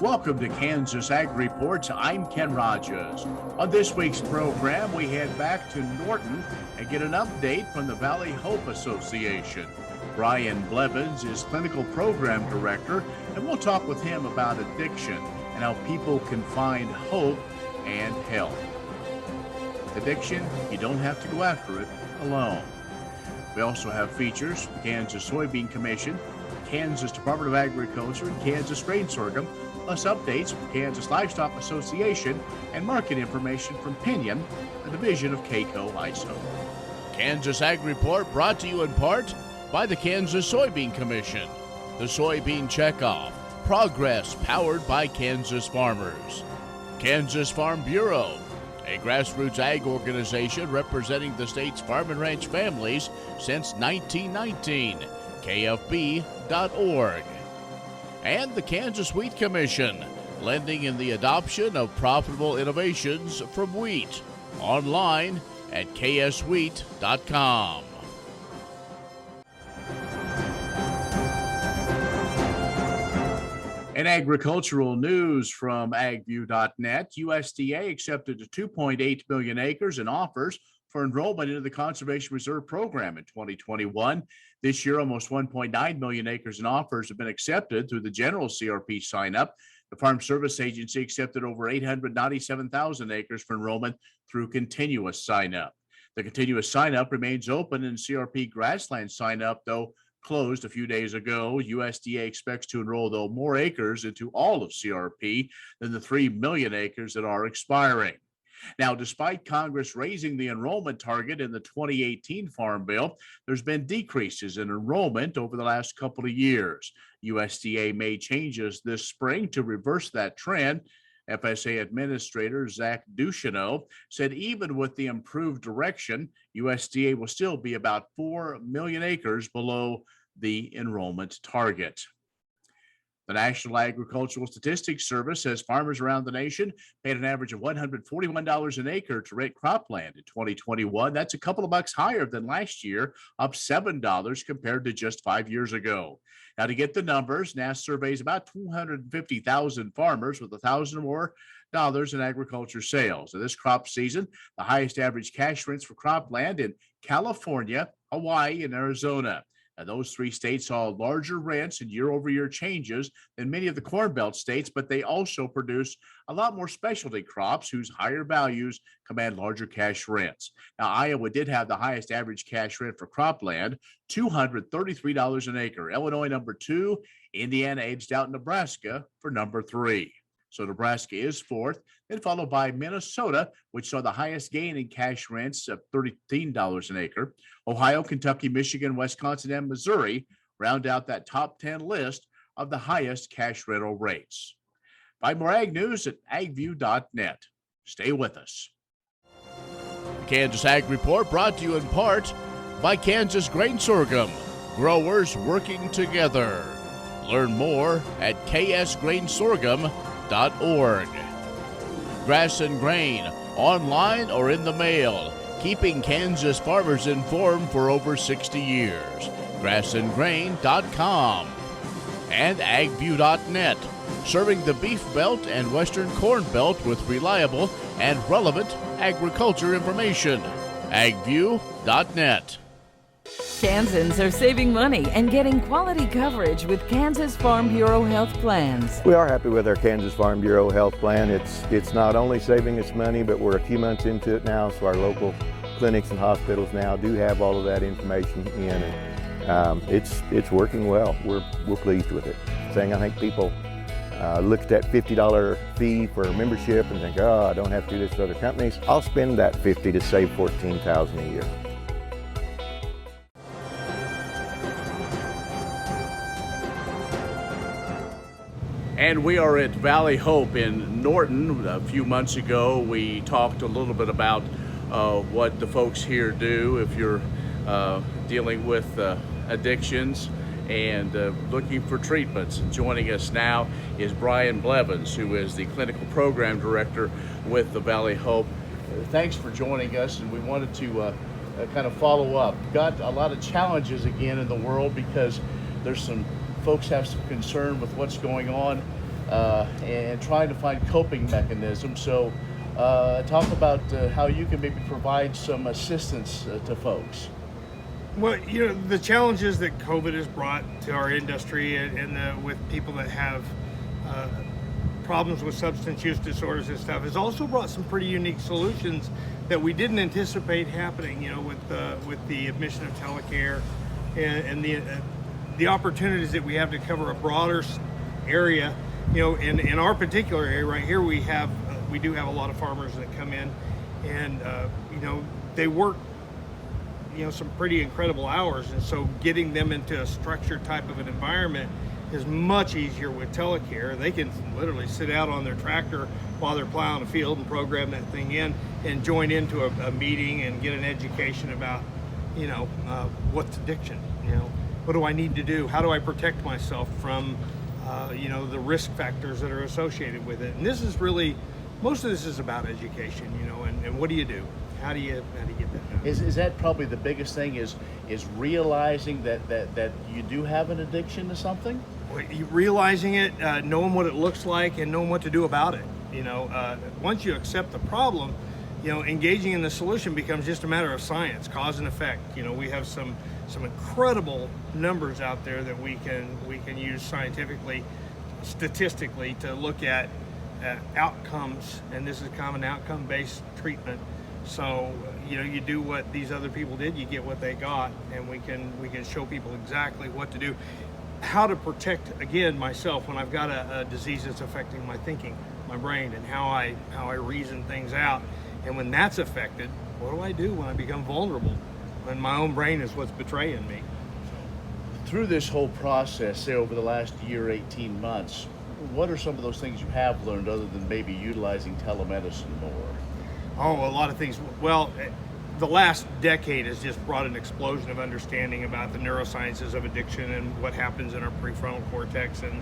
Welcome to Kansas Ag Reports. I'm Ken Rahjes. On this week's program, we head back to Norton and get an update from the Valley Hope Association. Brian Blevins is Clinical Program Director, and we'll talk with him about addiction and how people can find hope and help. Addiction, you don't have to go after it alone. We also have features from the Kansas Soybean Commission, Kansas Department of Agriculture, and Kansas Grain Sorghum, plus updates from Kansas Livestock Association and market information from Pinion, a division of KCOE Isom. Kansas Ag Report brought to you in part by the Kansas Soybean Commission, the Soybean Checkoff, progress powered by Kansas farmers. Kansas Farm Bureau, a grassroots ag organization representing the state's farm and ranch families since 1919, kfb.org. And the Kansas Wheat Commission, lending in the adoption of profitable innovations from wheat, online at kswheat.com. In agricultural news from agview.net, USDA accepted 2.8 million acres in offers for enrollment into the Conservation Reserve Program in 2021. This year, almost 1.9 million acres in offers have been accepted through the general CRP sign-up. The Farm Service Agency accepted over 897,000 acres for enrollment through continuous sign-up. The continuous sign-up remains open, and CRP grassland sign-up, though, closed a few days ago. USDA expects to enroll, though, more acres into all of CRP than the 3 million acres that are expiring. Now, despite Congress raising the enrollment target in the 2018 Farm Bill, there's been decreases in enrollment over the last couple of years. USDA made changes this spring to reverse that trend. FSA Administrator Zach Ducheneau said even with the improved direction, USDA will still be about 4 million acres below the enrollment target. The National Agricultural Statistics Service says farmers around the nation paid an average of $141 an acre to rent cropland in 2021. That's a couple of bucks higher than last year, up $7 compared to just 5 years ago. Now, to get the numbers, NASS surveys about 250,000 farmers with $1,000 or more in agriculture sales. In this crop season, the highest average cash rents for cropland in California, Hawaii, and Arizona. Now, those three states saw larger rents and year-over-year changes than many of the Corn Belt states, but they also produce a lot more specialty crops whose higher values command larger cash rents. Now, Iowa did have the highest average cash rent for cropland, $233 an acre. Illinois, number 2. Indiana edged out Nebraska for number 3. So Nebraska is 4th, then followed by Minnesota, which saw the highest gain in cash rents of $13 an acre. Ohio, Kentucky, Michigan, Wisconsin, and Missouri round out that top 10 list of the highest cash rental rates. Find more ag news at agview.net. Stay with us. The Kansas Ag Report brought to you in part by Kansas Grain Sorghum, growers working together. Learn more at ksgrainsorghum.org. Grass and Grain, online or in the mail, keeping Kansas farmers informed for over 60 years. grassandgrain.com. And agview.net, serving the Beef Belt and Western Corn Belt with reliable and relevant agriculture information. agview.net. Kansans are saving money and getting quality coverage with Kansas Farm Bureau health plans. We are happy with our Kansas Farm Bureau health plan. It's not only saving us money, but we're a few months into it now, so our local clinics and hospitals now do have all of that information in, and it's working well. We're pleased with it. I think people look at that $50 fee for a membership and think, oh, I don't have to do this with other companies. I'll spend that $50 to save $14,000 a year. And we are at Valley Hope in Norton. A few months ago, we talked a little bit about what the folks here do if you're dealing with addictions and looking for treatments. And joining us now is Brian Blevins, who is the Clinical Program Director with the Valley Hope. Thanks for joining us, and we wanted to kind of follow up. Got a lot of challenges again in the world because there's some folks have some concern with what's going on and trying to find coping mechanisms. So talk about how you can maybe provide some assistance to folks. Well, the challenges that COVID has brought to our industry and with people that have problems with substance use disorders and stuff has also brought some pretty unique solutions that we didn't anticipate happening, with the admission of telecare and the opportunities that we have to cover a broader area. In our particular area right here, we do have a lot of farmers that come in and, they work some pretty incredible hours, and so getting them into a structured type of an environment is much easier with telecare. They can literally sit out on their tractor while they're plowing a field and program that thing in and join into a meeting and get an education about what's addiction, what do I need to do, how do I protect myself from the risk factors that are associated with it. And this is really, most of this is about education, and what do you do? How do you get that done? Is that probably the biggest thing, is realizing that you do have an addiction to something? Realizing it, knowing what it looks like, and knowing what to do about it. Once you accept the problem, engaging in the solution becomes just a matter of science, cause and effect. We have some incredible numbers out there that we can use scientifically, statistically, to look at outcomes, and this is common outcome-based treatment. So you do what these other people did, you get what they got, and we can show people exactly what to do, how to protect, again, myself when I've got a disease that's affecting my thinking, my brain, and how I reason things out. And when that's affected, what do I do when I become vulnerable, when my own brain is what's betraying me? Through this whole process, say over the last year, 18 months, what are some of those things you have learned other than maybe utilizing telemedicine more? Oh, a lot of things. Well, the last decade has just brought an explosion of understanding about the neurosciences of addiction and what happens in our prefrontal cortex, and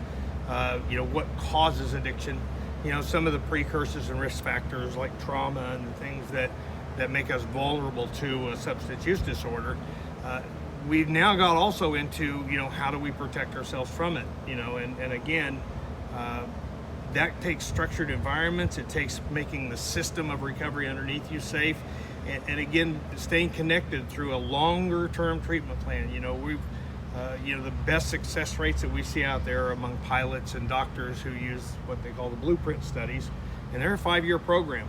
what causes addiction. Some of the precursors and risk factors like trauma and the things that make us vulnerable to a substance use disorder. We've now got also into how do we protect ourselves from it. And again, that takes structured environments. It takes making the system of recovery underneath you safe, and again, staying connected through a longer term treatment plan. The best success rates that we see out there are among pilots and doctors who use what they call the blueprint studies, and they're a 5-year program.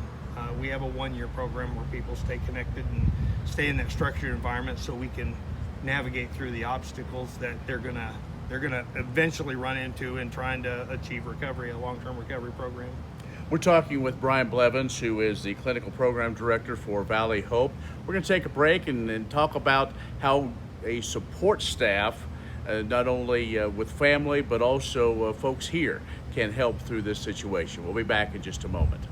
We have a 1-year program where people stay connected and stay in that structured environment so we can navigate through the obstacles that they're gonna eventually run into in trying to achieve recovery, a long-term recovery program. We're talking with Brian Blevins, who is the clinical program director for Valley Hope. We're going to take a break and talk about how a support staff, not only with family, but also folks here, can help through this situation. We'll be back in just a moment.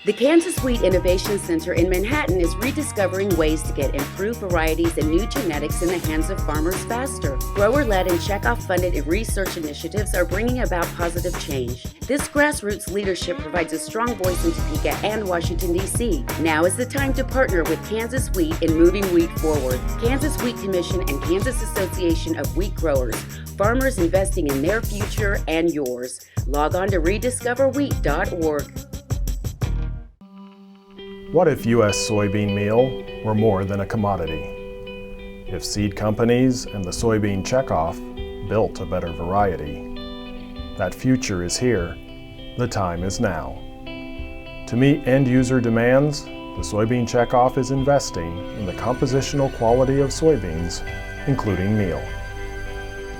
The Kansas Wheat Innovation Center in Manhattan is rediscovering ways to get improved varieties and new genetics in the hands of farmers faster. Grower-led and checkoff-funded research initiatives are bringing about positive change. This grassroots leadership provides a strong voice in Topeka and Washington, D.C. Now is the time to partner with Kansas Wheat in moving wheat forward. Kansas Wheat Commission and Kansas Association of Wheat Growers. Farmers investing in their future and yours. Log on to rediscoverwheat.org. What if U.S. soybean meal were more than a commodity? If seed companies and the soybean checkoff built a better variety? That future is here. The time is now. To meet end-user demands, the soybean checkoff is investing in the compositional quality of soybeans, including meal.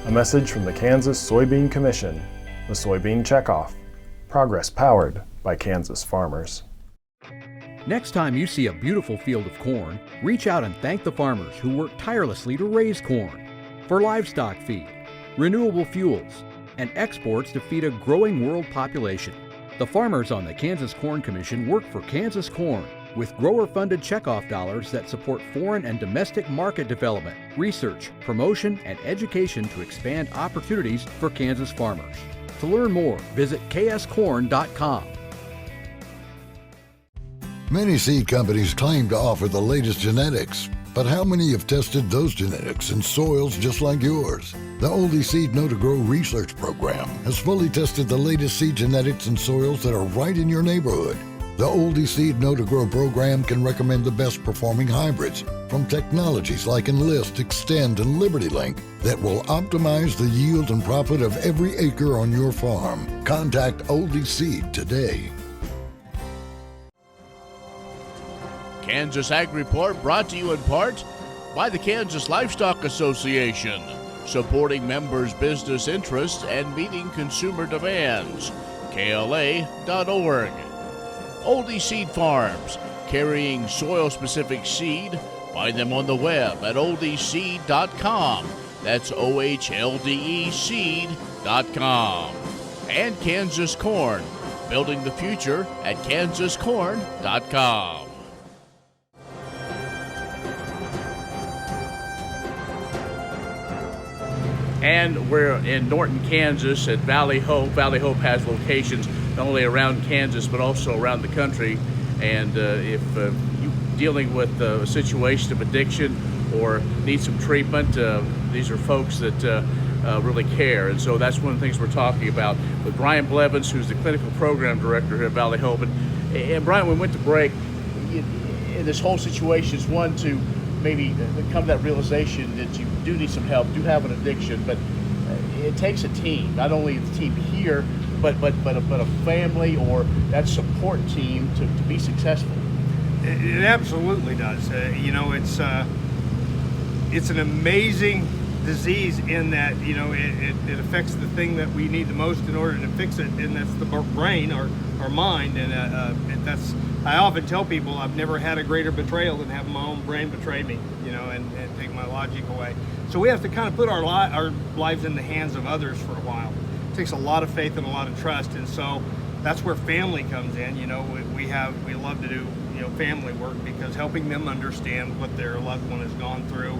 A message from the Kansas Soybean Commission, the Soybean Checkoff. Progress powered by Kansas farmers. Next time you see a beautiful field of corn, reach out and thank the farmers who work tirelessly to raise corn for livestock feed, renewable fuels, and exports to feed a growing world population. The farmers on the Kansas Corn Commission work for Kansas Corn with grower-funded checkoff dollars that support foreign and domestic market development, research, promotion, and education to expand opportunities for Kansas farmers. To learn more, visit kscorn.com. Many seed companies claim to offer the latest genetics, But how many have tested those genetics in soils just like yours? The Oldie Seed Know to Grow research program has fully tested the latest seed genetics in soils that are right in your neighborhood. The Oldie Seed Know to Grow program can recommend the best performing hybrids from technologies like Enlist, Extend, and LibertyLink that will optimize the yield and profit of every acre on your farm. Contact Oldie Seed today. Kansas Ag Report brought to you in part by the Kansas Livestock Association, supporting members' business interests and meeting consumer demands. KLA.org. Oldie Seed Farms, carrying soil-specific seed. Find them on the web at oldieseed.com. That's OHLDE seed.com. And Kansas Corn, building the future at kansascorn.com. And we're in Norton, Kansas at Valley Hope. Valley Hope has locations not only around Kansas but also around the country. And if you're dealing with a situation of addiction or need some treatment, these are folks that really care. And so that's one of the things we're talking about with Brian Blevins, who's the clinical program director here at Valley Hope. And Brian, when we went to break, in this whole situation is one to maybe come to that realization that you do need some help, do have an addiction, but it takes a team, not only the team here, but a family or that support team to be successful. It absolutely does. It's an amazing disease in that, it affects the thing that we need the most in order to fix it, and that's the brain, our mind, and that's, I often tell people I've never had a greater betrayal than having my own brain betray me, and take my logic away. So we have to kind of put our lives in the hands of others for a while. It takes a lot of faith and a lot of trust, and so that's where family comes in. We love to do family work, because helping them understand what their loved one has gone through,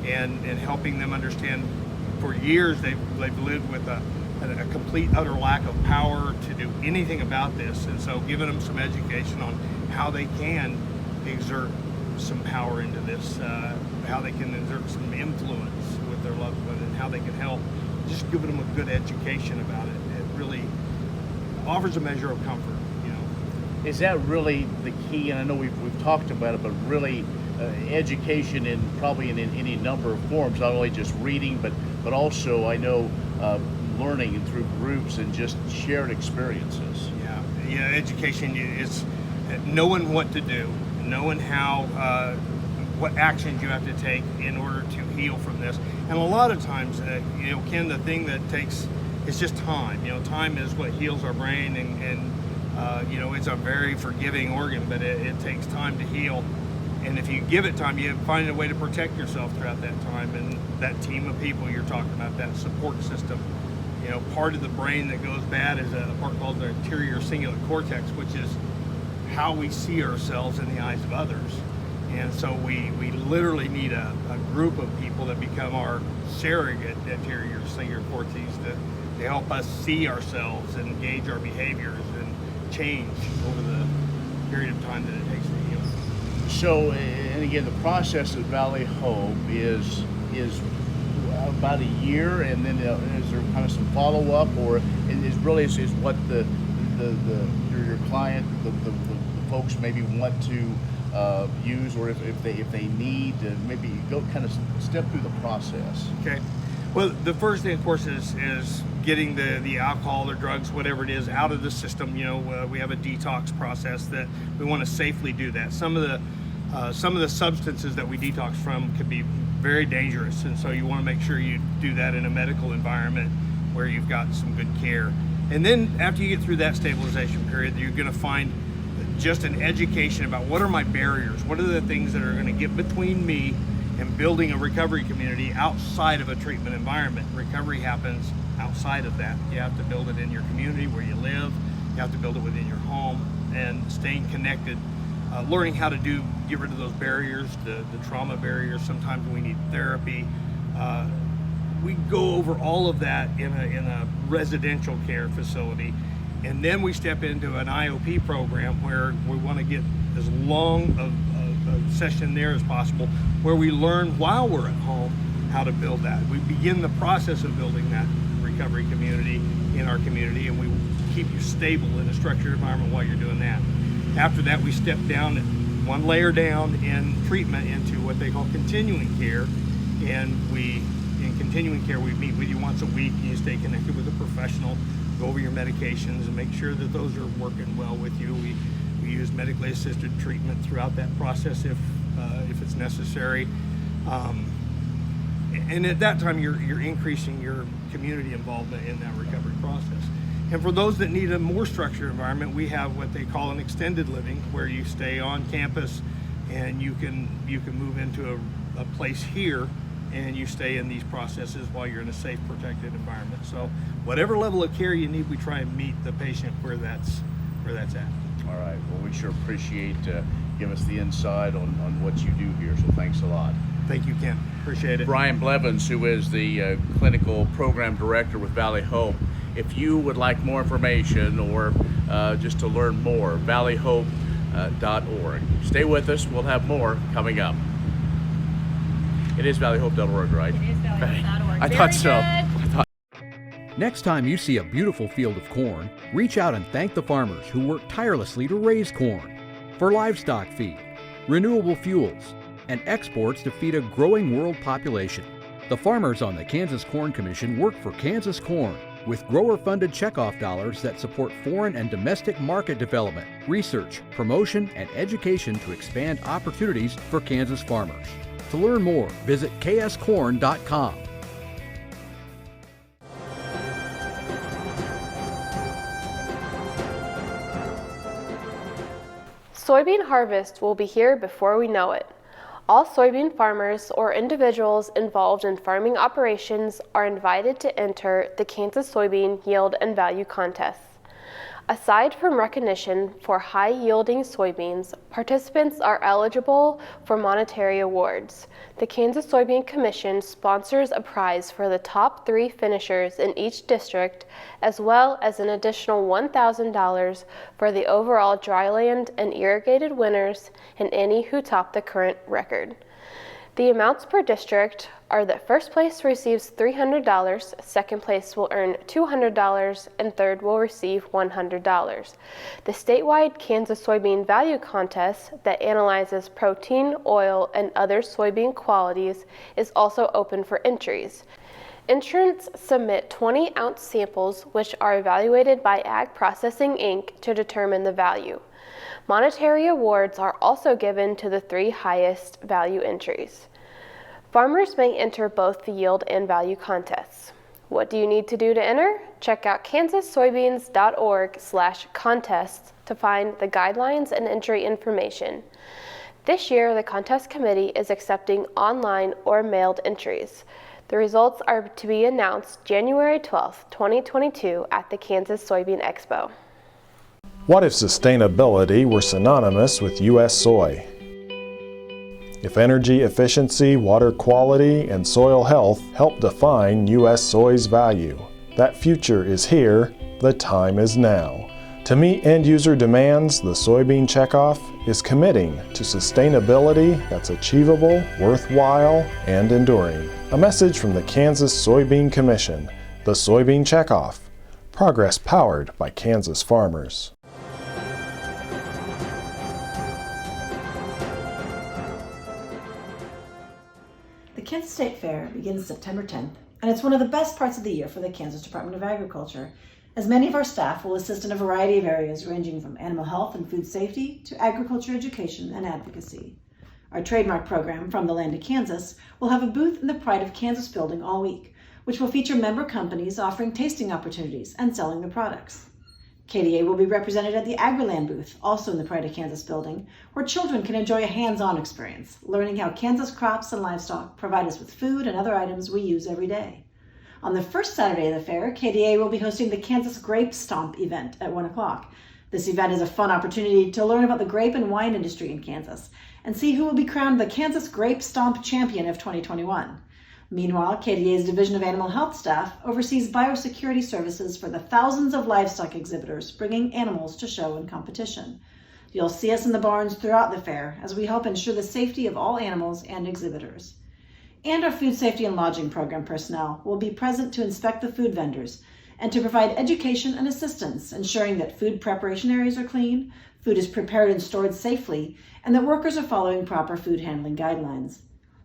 and helping them understand for years they've lived with a complete utter lack of power to do anything about this, and so giving them some education on how they can exert some power into this, how they can exert some influence with their loved one, and how they can help. Just giving them a good education about it, it really offers a measure of comfort. Is that really the key? And I know we've talked about it, but really education in probably in any number of forms, not only just reading, but also I know learning through groups and just shared experiences. Yeah, education is knowing what to do, knowing how, what actions you have to take in order to heal from this. And a lot of times, Ken, the thing that takes is just time. Time is what heals our brain, and it's a very forgiving organ, but it takes time to heal. And if you give it time, you find a way to protect yourself throughout that time. And that team of people you're talking about, that support system, part of the brain that goes bad is a part called the anterior cingulate cortex, which is how we see ourselves in the eyes of others. And so we literally need a group of people that become our surrogate anterior cingulate cortex to help us see ourselves and gauge our behaviors and change over the period of time that it takes to heal. So, and again, the process at Valley Hope is about a year, and then is there kind of some follow-up, or is what your client, the folks maybe want to use, or if they need to maybe go kind of step through the process? Okay. Well, the first thing, of course, is getting the alcohol or drugs, whatever it is, out of the system. We have a detox process that we want to safely do that. Some of the substances that we detox from could be very dangerous, and so you want to make sure you do that in a medical environment where you've got some good care. And then after you get through that stabilization period, you're going to find just an education about what are my barriers, what are the things that are going to get between me and building a recovery community outside of a treatment environment. Recovery happens outside of that. You have to build it in your community where you live. You have to build it within your home, and staying connected, learning how to get rid of those barriers, the trauma barriers. Sometimes we need therapy. We go over all of that in a residential care facility, and then we step into an IOP program where we want to get as long of a session there as possible where we learn while we're at home how to build that. We begin the process of building that recovery community in our community, and we keep you stable in a structured environment while you're doing that. After that, we step down one layer down in treatment into what they call continuing care, and in continuing care we meet with you once a week. You stay connected with a professional, go over your medications and make sure that those are working well with you. We use medically assisted treatment throughout that process if it's necessary. And at that time, you're increasing your community involvement in that recovery process. And for those that need a more structured environment, we have what they call an extended living, where you stay on campus and you can move into a place here and you stay in these processes while you're in a safe, protected environment. So whatever level of care you need, we try and meet the patient where that's at. All right. Well, we sure appreciate give us the insight on what you do here. So thanks a lot. Thank you, Ken. Appreciate it. Brian Blevins, who is the clinical program director with Valley Hope. If you would like more information or just to learn more, valleyhope.org. Stay with us. We'll have more coming up. It is valleyhope.org, right? It is valleyhope.org. I thought so. Next time you see a beautiful field of corn, reach out and thank the farmers who work tirelessly to raise corn. For livestock feed, renewable fuels, and exports to feed a growing world population. The farmers on the Kansas Corn Commission work for Kansas Corn with grower-funded checkoff dollars that support foreign and domestic market development, research, promotion, and education to expand opportunities for Kansas farmers. To learn more, visit kscorn.com. Soybean harvest will be here before we know it. All soybean farmers or individuals involved in farming operations are invited to enter the Kansas Soybean Yield and Value Contests. Aside from recognition for high-yielding soybeans, participants are eligible for monetary awards. The Kansas Soybean Commission sponsors a prize for the top 3 finishers in each district, as well as an additional $1,000 for the overall dryland and irrigated winners and any who top the current record. The amounts per district are that first place receives $300, second place will earn $200, and third will receive $100. The statewide Kansas Soybean Value Contest that analyzes protein, oil, and other soybean qualities is also open for entries. Entrants submit 20-ounce samples which are evaluated by Ag Processing, Inc. to determine the value. Monetary awards are also given to the 3 highest value entries. Farmers may enter both the yield and value contests. What do you need to do to enter? Check out kansassoybeans.org/contests to find the guidelines and entry information. This year, the contest committee is accepting online or mailed entries. The results are to be announced January 12, 2022 at the Kansas Soybean Expo. What if sustainability were synonymous with U.S. soy? If energy efficiency, water quality, and soil health help define U.S. soy's value, that future is here, the time is now. To meet end-user demands, the Soybean Checkoff is committing to sustainability that's achievable, worthwhile, and enduring. A message from the Kansas Soybean Commission, the Soybean Checkoff, progress powered by Kansas farmers. The Kansas State Fair begins September 10th, and it's one of the best parts of the year for the Kansas Department of Agriculture, as many of our staff will assist in a variety of areas ranging from animal health and food safety to agriculture education and advocacy. Our trademark program, From the Land of Kansas, will have a booth in the Pride of Kansas building all week, which will feature member companies offering tasting opportunities and selling their products. KDA will be represented at the AgriLand booth, also in the Pride of Kansas building, where children can enjoy a hands-on experience, learning how Kansas crops and livestock provide us with food and other items we use every day. On the first Saturday of the fair, KDA will be hosting the Kansas Grape Stomp event at 1 o'clock. This event is a fun opportunity to learn about the grape and wine industry in Kansas and see who will be crowned the Kansas Grape Stomp Champion of 2021. Meanwhile, KDA's Division of Animal Health staff oversees biosecurity services for the thousands of livestock exhibitors bringing animals to show and competition. You'll see us in the barns throughout the fair as we help ensure the safety of all animals and exhibitors. And our food safety and lodging program personnel will be present to inspect the food vendors and to provide education and assistance, ensuring that food preparation areas are clean, food is prepared and stored safely, and that workers are following proper food handling guidelines.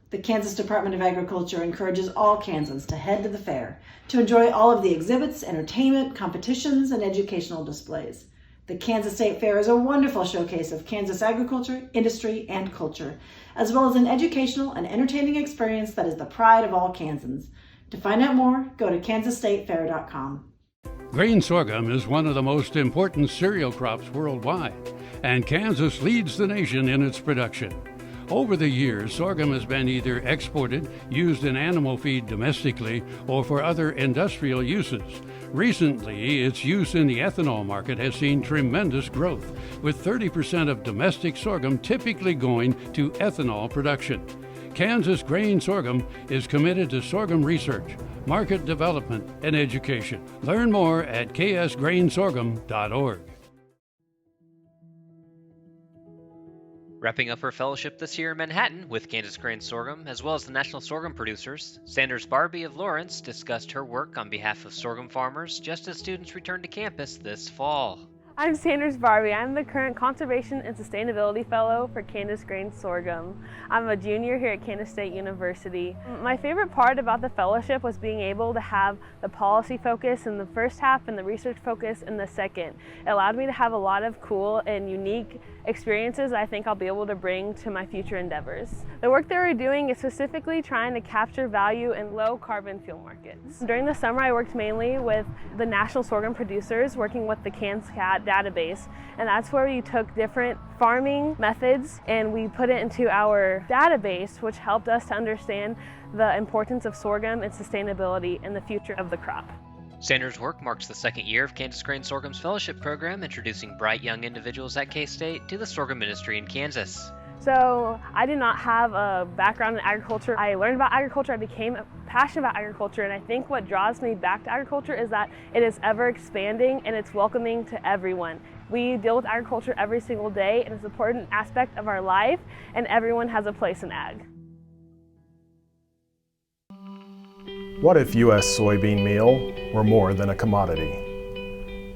The Kansas Department of Agriculture encourages all Kansans to head to the fair to enjoy all of the exhibits, entertainment, competitions, and educational displays. The Kansas State Fair is a wonderful showcase of Kansas agriculture, industry, and culture, as well as an educational and entertaining experience that is the pride of all Kansans. To find out more, go to kansasstatefair.com. Grain sorghum is one of the most important cereal crops worldwide, and Kansas leads the nation in its production. Over the years, sorghum has been either exported, used in animal feed domestically, or for other industrial uses. Recently, its use in the ethanol market has seen tremendous growth, with 30% of domestic sorghum typically going to ethanol production. Kansas Grain Sorghum is committed to sorghum research, market development, and education. Learn more at ksgrainsorghum.org. Wrapping up her fellowship this year in Manhattan with Kansas Grain Sorghum, as well as the national sorghum producers, Sanders Barbie of Lawrence discussed her work on behalf of sorghum farmers just as students return to campus this fall. I'm Sanders Barbie. I'm the current Conservation and Sustainability Fellow for Kansas Grain Sorghum. I'm a junior here at Kansas State University. My favorite part about the fellowship was being able to have the policy focus in the first half and the research focus in the second. It allowed me to have a lot of cool and unique experiences I think I'll be able to bring to my future endeavors. The work that we're doing is specifically trying to capture value in low carbon fuel markets. During the summer I worked mainly with the national sorghum producers, working with the CANSCAT database, and that's where we took different farming methods and we put it into our database, which helped us to understand the importance of sorghum and sustainability in the future of the crop. Sanders' work marks the second year of Kansas Grain Sorghum's fellowship program, introducing bright young individuals at K-State to the sorghum industry in Kansas. So I did not have a background in agriculture. I learned about agriculture, I became passionate about agriculture, and I think what draws me back to agriculture is that it is ever expanding and it's welcoming to everyone. We deal with agriculture every single day and it's an important aspect of our life, and everyone has a place in ag. What if U.S. soybean meal were more than a commodity?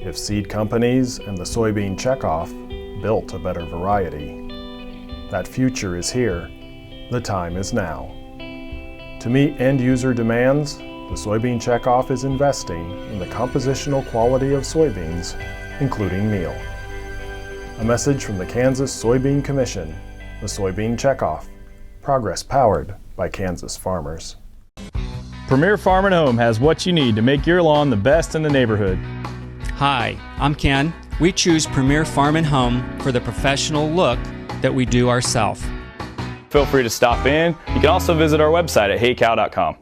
If seed companies and the soybean checkoff built a better variety? That future is here. The time is now. To meet end-user demands, the soybean checkoff is investing in the compositional quality of soybeans, including meal. A message from the Kansas Soybean Commission, the Soybean Checkoff, progress powered by Kansas farmers. Premier Farm and Home has what you need to make your lawn the best in the neighborhood. Hi, I'm Ken. We choose Premier Farm and Home for the professional look that we do ourselves. Feel free to stop in. You can also visit our website at heycow.com.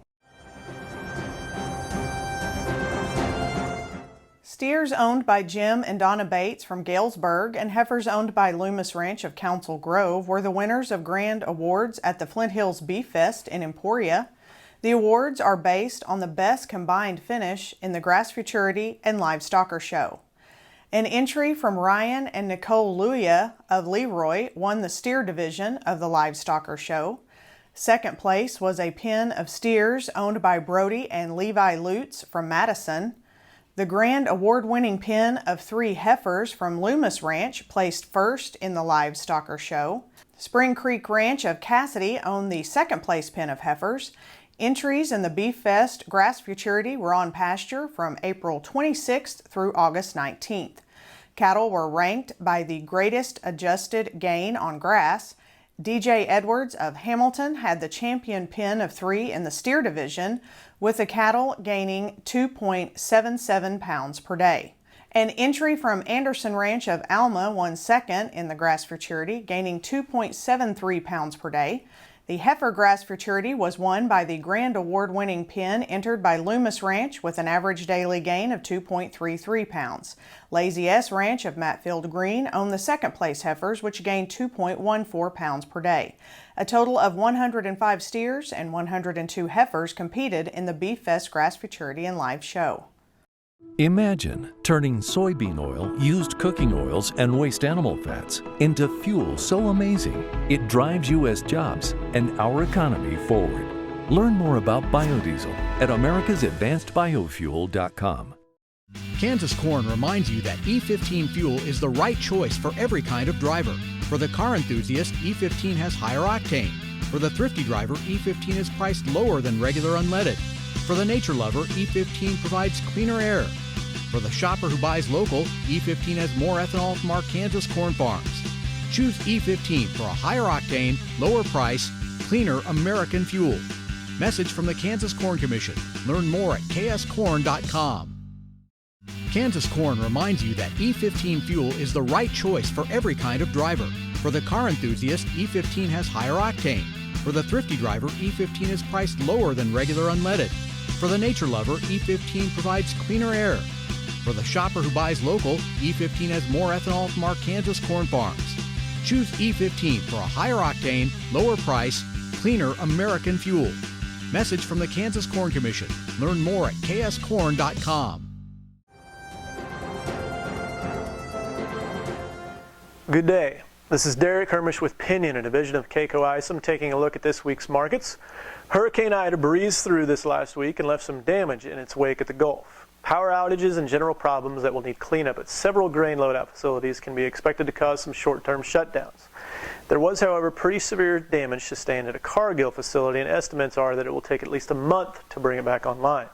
Steers owned by Jim and Donna Bates from Galesburg and heifers owned by Loomis Ranch of Council Grove were the winners of grand awards at the Flint Hills Beef Fest in Emporia. The awards are based on the best combined finish in the Grass Futurity and Livestocker Show. An entry from Ryan and Nicole Luya of Leroy won the steer division of the Livestocker Show. Second place was a pen of steers owned by Brody and Levi Lutz from Madison. The grand award-winning pen of 3 heifers from Loomis Ranch placed first in the Livestocker Show. Spring Creek Ranch of Cassidy owned the second place pen of heifers. Entries in the Beef Fest Grass Futurity were on pasture from April 26th through August 19th. Cattle were ranked by the greatest adjusted gain on grass. DJ Edwards of Hamilton had the champion pen of 3 in the steer division, with the cattle gaining 2.77 pounds per day. An entry from Anderson Ranch of Alma won second in the Grass Futurity, gaining 2.73 pounds per day. The heifer Grass Futurity was won by the grand award-winning pen entered by Loomis Ranch with an average daily gain of 2.33 pounds. Lazy S Ranch of Matfield Green owned the second place heifers, which gained 2.14 pounds per day. A total of 105 steers and 102 heifers competed in the Beef Fest Grass Futurity and Live Show. Imagine turning soybean oil, used cooking oils, and waste animal fats into fuel so amazing it drives U.S. jobs and our economy forward. Learn more about biodiesel at americasadvancedbiofuel.com. Kansas Corn reminds you that E15 fuel is the right choice for every kind of driver. For the car enthusiast, E15 has higher octane. For the thrifty driver, E15 is priced lower than regular unleaded. For the nature lover, E15 provides cleaner air. For the shopper who buys local, E15 has more ethanol from our Kansas corn farms. Choose E15 for a higher octane, lower price, cleaner American fuel. Message from the Kansas Corn Commission. Learn more at kscorn.com. Kansas Corn reminds you that E15 fuel is the right choice for every kind of driver. For the car enthusiast, E15 has higher octane. For the thrifty driver, E15 is priced lower than regular unleaded. For the nature lover, E15 provides cleaner air. For the shopper who buys local, E15 has more ethanol from our Kansas corn farms. Choose E15 for a higher octane, lower price, cleaner American fuel. Message from the Kansas Corn Commission. Learn more at kscorn.com. Good day. This is Derek Hermish with Pinion, a division of KCOE Isom, taking a look at this week's markets. Hurricane Ida breezed through this last week and left some damage in its wake at the Gulf. Power outages and general problems that will need cleanup at several grain loadout facilities can be expected to cause some short-term shutdowns. There was, however, pretty severe damage sustained at a Cargill facility, and estimates are that it will take at least a month to bring it back online.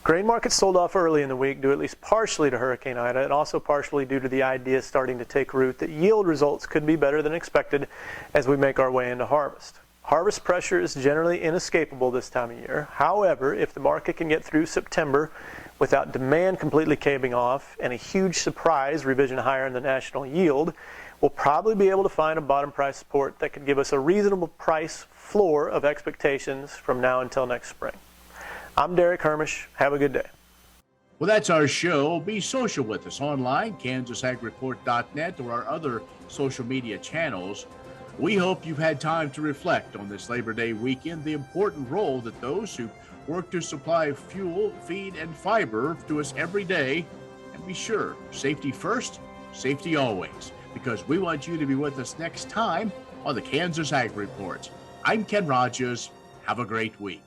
Grain markets sold off early in the week due at least partially to Hurricane Ida and also partially due to the idea starting to take root that yield results could be better than expected as we make our way into harvest. Harvest pressure is generally inescapable this time of year. However, if the market can get through September without demand completely caving off and a huge surprise revision higher in the national yield, we'll probably be able to find a bottom price support that could give us a reasonable price floor of expectations from now until next spring. I'm Derek Hermish. Have a good day. Well, that's our show. Be social with us online, kansasagreport.net, or our other social media channels. We hope you've had time to reflect on this Labor Day weekend, the important role that those who work to supply fuel, feed, and fiber to us every day. And be sure, safety first, safety always, because we want you to be with us next time on the Kansas Ag Report. I'm Ken Rahjes. Have a great week.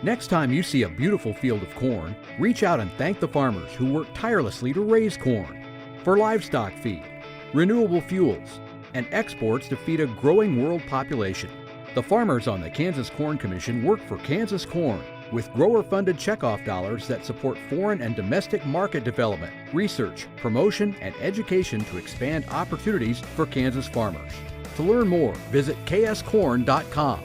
Next time you see a beautiful field of corn, reach out and thank the farmers who work tirelessly to raise corn. For livestock feed, renewable fuels, and exports to feed a growing world population. The farmers on the Kansas Corn Commission work for Kansas corn with grower-funded checkoff dollars that support foreign and domestic market development, research, promotion, and education to expand opportunities for Kansas farmers. To learn more, visit kscorn.com.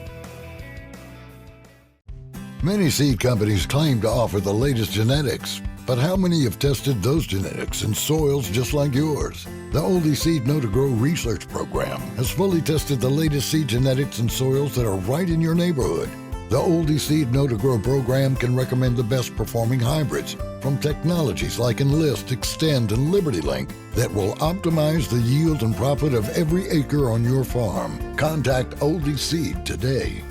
Many seed companies claim to offer the latest genetics, but how many have tested those genetics in soils just like yours? The Oldie Seed Know to Grow research program has fully tested the latest seed genetics in soils that are right in your neighborhood. The Oldie Seed Know to Grow program can recommend the best performing hybrids from technologies like Enlist, Extend, and Liberty Link that will optimize the yield and profit of every acre on your farm. Contact Oldie Seed today.